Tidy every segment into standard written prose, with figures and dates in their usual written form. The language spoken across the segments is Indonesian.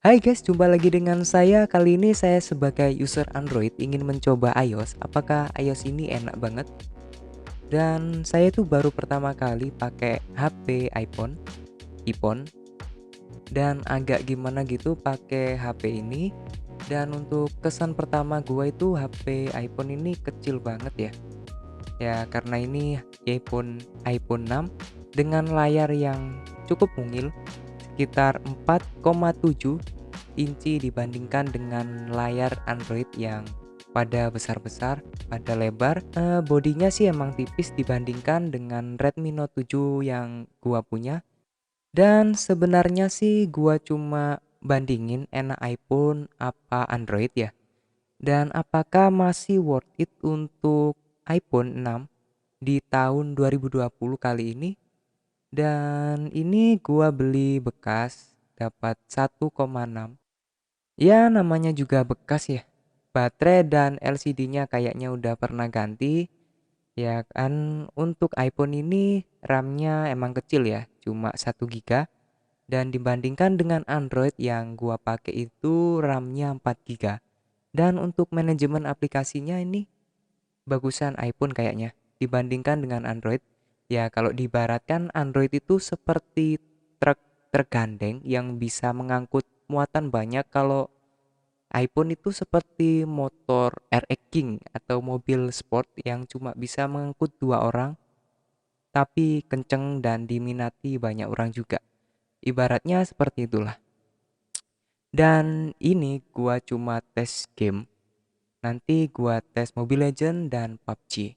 Hai guys, jumpa lagi dengan saya. Kali ini saya sebagai user Android ingin mencoba iOS. Apakah iOS ini enak banget? Dan saya tuh baru pertama kali pakai HP iPhone, dan agak gimana gitu pakai HP ini. Dan untuk kesan pertama gua itu HP iPhone ini kecil banget ya. Ya karena ini iPhone 6 dengan layar yang cukup mungil, sekitar 4,7 inci dibandingkan dengan layar Android yang pada besar-besar, pada lebar. Bodinya sih emang tipis dibandingkan dengan Redmi Note 7 yang gua punya. Dan sebenarnya sih gua cuma bandingin enak iPhone apa Android ya. Dan apakah masih worth it untuk iPhone 6 di tahun 2020 kali ini? Dan ini gua beli bekas, dapat 1,6. Ya namanya juga bekas ya. Baterai dan LCD-nya kayaknya udah pernah ganti. Ya kan untuk iPhone ini RAM-nya emang kecil ya, cuma 1 GB. Dan dibandingkan dengan Android yang gua pakai itu RAM-nya 4 GB. Dan untuk manajemen aplikasinya ini bagusan iPhone kayaknya dibandingkan dengan Android. Ya kalau diibaratkan Android itu seperti truk tergandeng yang bisa mengangkut muatan banyak, kalau iPhone itu seperti motor RX King atau mobil sport yang cuma bisa mengangkut 2 orang, tapi kenceng dan diminati banyak orang juga. Ibaratnya seperti itulah. Dan ini gua cuma tes game. Nanti gua tes Mobile Legend dan PUBG.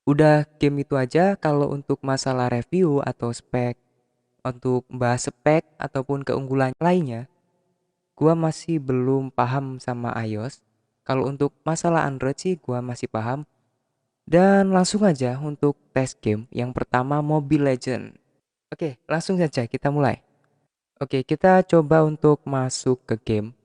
Udah game itu aja. Kalau untuk masalah review atau spek, untuk bahas spek ataupun keunggulan lainnya, gua masih belum paham sama iOS. Kalau untuk masalah Android sih gua masih paham. Dan langsung aja untuk tes game. Yang pertama Mobile Legend. Oke, langsung saja kita mulai. Oke, kita coba untuk masuk ke game.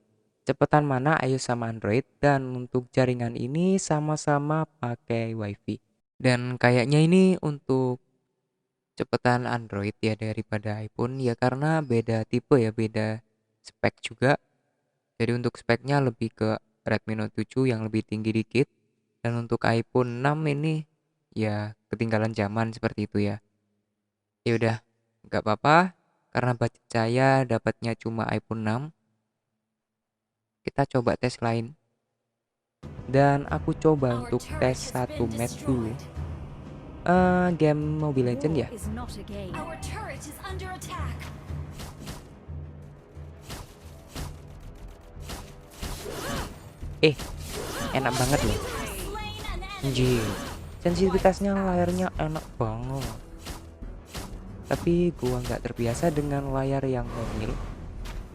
Cepetan mana iOS sama Android, dan untuk jaringan ini sama-sama pakai WiFi. Dan kayaknya ini untuk cepetan Android ya daripada iPhone ya, karena beda tipe ya, beda spek juga. Jadi untuk speknya lebih ke Redmi Note 7 yang lebih tinggi dikit. Dan untuk iPhone 6 ini ya ketinggalan zaman seperti itu ya. Ya udah, nggak apa-apa karena budget saya dapatnya cuma iPhone 6. Kita coba tes lain. Dan aku coba Our untuk tes turret has satu been match dulu. destroyed. Game Mobile Legend War ya. is not a game. Our turret is under attack. Enak banget loh. You have slain an enemy. Anjir. Wiped Sensitivitasnya out. layarnya enak banget. Tapi gua nggak terbiasa dengan layar yang mungil.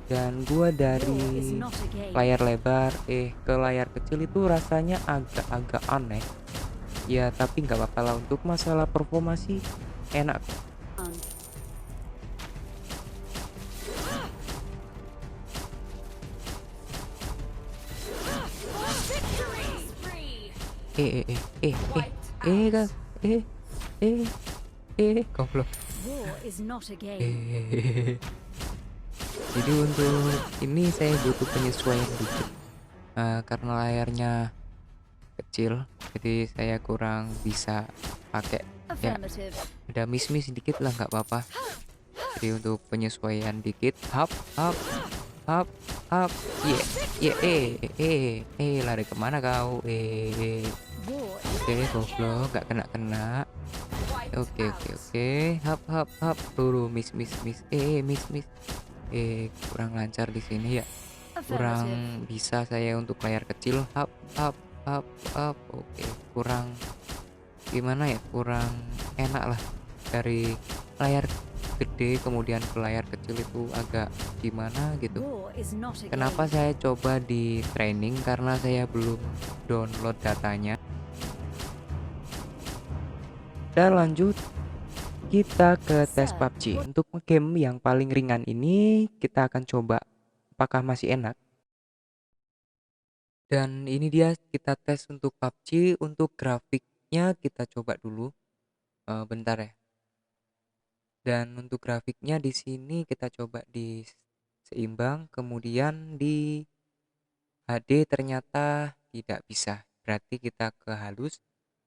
Dan gua War is dari not a game. layar lebar ke layar kecil itu rasanya agak-agak aneh. Ya tapi nggak apa-apa lah, untuk masalah performa sih enak. Victory spree. Eh eh eh eh eh Wiped eh out. kan eh eh goblok. War is not a game. eh Jadi untuk ini saya butuh penyesuaian dikit. Karena layarnya kecil, jadi saya kurang bisa pakai. Ya Affirmative. ada miss dikit lah, nggak apa-apa. Jadi untuk penyesuaian dikit, hap hap hap hap, ye ye lari kemana kau? War Oke, is goblok, kill. nggak kena kena. Wiped out. Oke, hap turu miss miss. Kurang lancar di sini ya. Kurang Affirmative. bisa saya untuk layar kecil. Hap hap. Oke, kurang gimana ya? Kurang enak lah dari layar gede kemudian ke layar kecil, itu agak gimana gitu. War is not a Kenapa game. saya coba di training? Karena saya belum download datanya. Dan lanjut, kita ke tes Sir, PUBG. Untuk game yang paling ringan ini kita akan coba apakah masih enak. Dan ini dia kita tes untuk PUBG. Untuk grafiknya kita coba dulu. Bentar ya. Dan untuk grafiknya di sini kita coba di seimbang, kemudian di HD ternyata tidak bisa. Berarti kita ke halus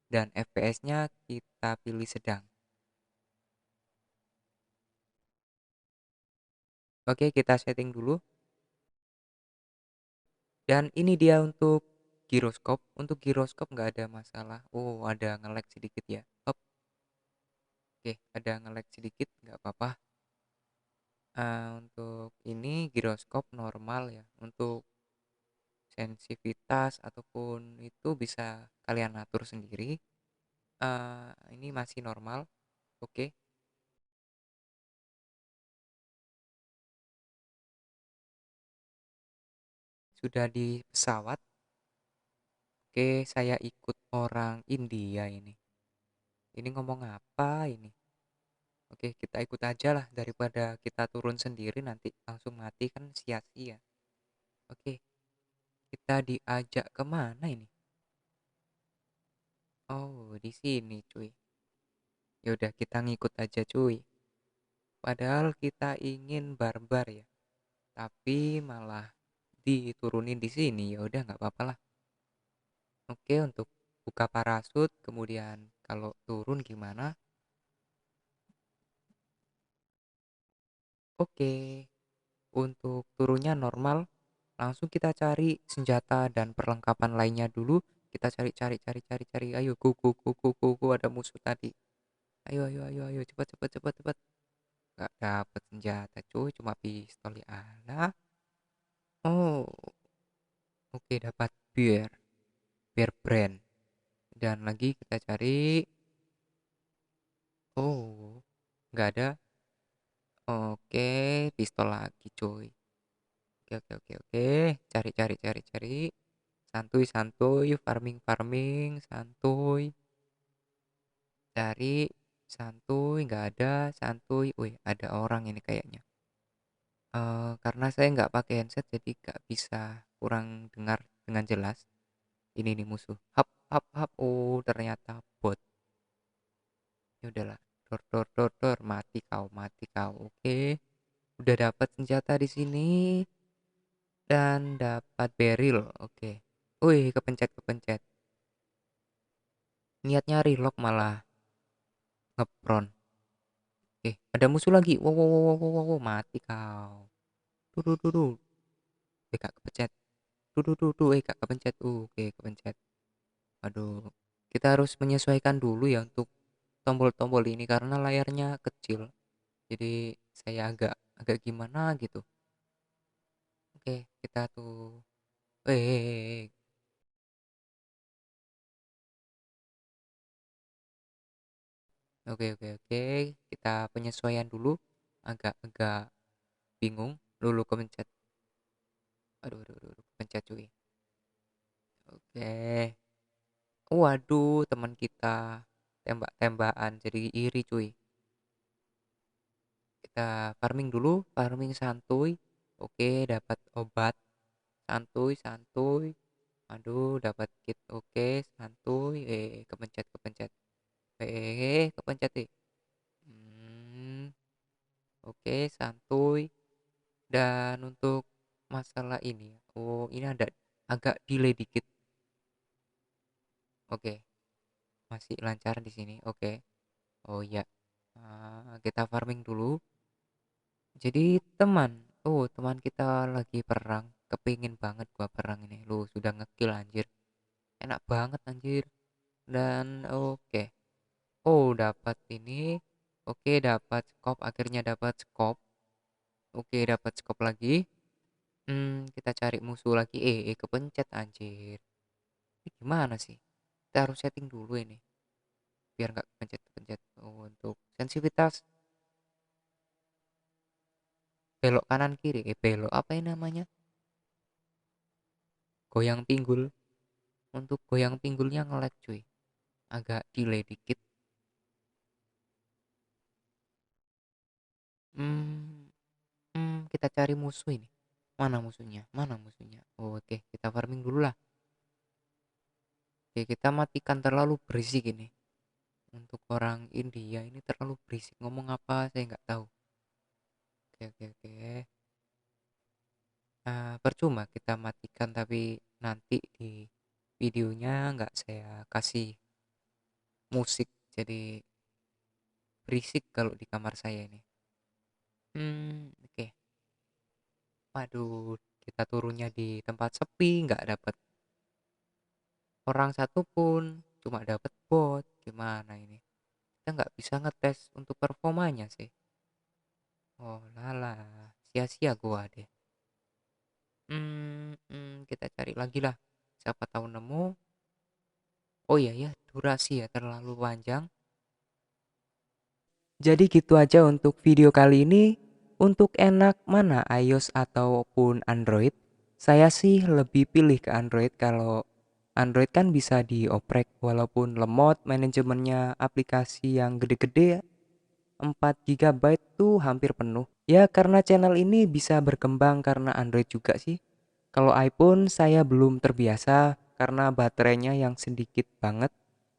dan FPS-nya kita pilih sedang. Oke, kita setting dulu. Dan ini dia untuk giroskop. Untuk giroskop nggak ada masalah. Oh, ada nge-lag sedikit ya. Oke, ada nge-lag sedikit, nggak apa-apa. Untuk ini giroskop normal ya. Untuk sensitivitas ataupun itu bisa kalian atur sendiri. Ini masih normal. Oke, sudah di pesawat. Oke, saya ikut orang India ini. Ini ngomong apa ini? Oke, kita ikut aja lah daripada kita turun sendiri nanti langsung mati kan sia-sia. Oke, kita diajak kemana ini? Oh, di sini cuy. Yaudah kita ngikut aja cuy. Padahal kita ingin barbar ya, tapi malah diturunin di sini. Ya udah nggak apa-apa lah. Oke, untuk buka parasut, kemudian kalau turun gimana? Oke, untuk turunnya normal. Langsung kita cari senjata dan perlengkapan lainnya dulu. Kita cari cari cari cari cari. Ayo go, ada musuh tadi. Ayo ayo ayo ayo cepat cepat cepat cepat. Gak dapet senjata cuy, cuma pistol ya ala. Oh, oke dapat bear brand. Dan lagi kita cari. Oh, nggak ada. Oke, pistol lagi cuy. Oke oke oke oke. Cari cari cari cari. Santuy santuy, farming farming, santuy. Cari santuy, nggak ada santuy. Wih, ada orang ini kayaknya. Karena saya nggak pakai headset jadi nggak bisa kurang dengar dengan jelas. Ini nih musuh. Hap hap hap. Oh, ternyata bot. Ya udahlah. Dor dor dor dor. Mati kau, mati kau. Oke. Udah dapat senjata di sini dan dapat barrel. Oke. Wih, kepencet kepencet. Niatnya relock malah ngepron. Oke, ada musuh lagi. Wow wow wow wow wow, wow. Mati kau. Duh duh duh duh. Kak kepencet. Duh, kak kepencet. Oke, kepencet. Aduh, kita harus menyesuaikan dulu ya untuk tombol-tombol ini karena layarnya kecil. Jadi saya agak agak gimana gitu. Oke, kita tuh. Eh, oke. Kita penyesuaian dulu. Agak-agak bingung. Dulu kepencet. Aduh, kepencet cuy. Oke. Waduh, teman kita tembak-tembakan jadi iri cuy. Kita farming dulu, farming santuy. Oke, dapat obat. Santuy, santuy. Aduh, dapat kit. Oke, santuy. Kepencet, kepencet. Kepencet deh. Hmm, oke, santuy. Dan untuk masalah ini, oh, ini ada agak delay dikit. Oke, masih lancar di sini. Oke. Oh ya, kita farming dulu. Jadi teman kita lagi perang. Kepingin banget gua perang ini. Lu sudah ngekill anjir. Enak banget anjir. Dan oke. Oh, dapat ini. Oke, dapat scope. Akhirnya dapat scope. Oke, dapat scope lagi. Kita cari musuh lagi. Kepencet anjir. Ini gimana sih? Kita harus setting dulu ini. Biar nggak kepencet-kepencet. Oh, untuk sensitivitas belok kanan kiri. Belok apa ini namanya? Goyang pinggul. Untuk goyang pinggulnya nge-lag cuy. Agak delay dikit. Hmm, kita cari musuh ini. Mana musuhnya? Mana musuhnya? Oh, oke, kita farming dulu lah. Oke, kita matikan terlalu berisik ini. Untuk orang India ini terlalu berisik. Ngomong apa saya nggak tahu. Oke. percuma kita matikan tapi nanti di videonya nggak saya kasih musik, jadi berisik kalau di kamar saya ini. Oke. Waduh, kita turunnya di tempat sepi, nggak dapet orang satupun, cuma dapet bot. Gimana ini? Kita nggak bisa ngetes untuk performanya sih. Oh lala, sia-sia gua deh. Kita cari lagi lah. Siapa tahu nemu. Oh iya ya, durasi ya terlalu panjang. Jadi gitu aja untuk video kali ini. Untuk enak mana iOS ataupun Android? Saya sih lebih pilih ke Android. Kalau Android kan bisa dioprek walaupun lemot, manajemennya aplikasi yang gede-gede ya, 4 GB tuh hampir penuh. Ya karena channel ini bisa berkembang karena Android juga sih. Kalau iPhone saya belum terbiasa karena baterainya yang sedikit banget.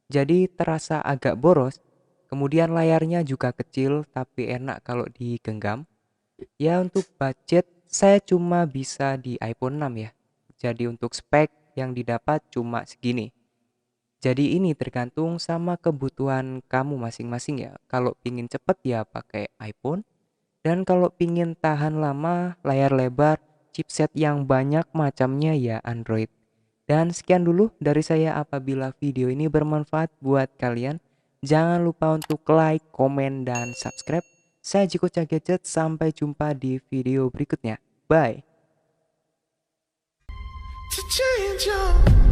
Jadi terasa agak boros. Kemudian layarnya juga kecil tapi enak kalau digenggam. Ya untuk budget saya cuma bisa di iPhone 6 ya. Jadi untuk spek yang didapat cuma segini. Jadi ini tergantung sama kebutuhan kamu masing-masing ya. Kalau pingin cepet ya pakai iPhone. Dan kalau pingin tahan lama, layar lebar, chipset yang banyak macamnya ya Android. Dan sekian dulu dari saya, apabila video ini bermanfaat buat kalian. Jangan lupa untuk like, komen, dan subscribe. Saya Jiko Gadget, sampai jumpa di video berikutnya. Bye. To change your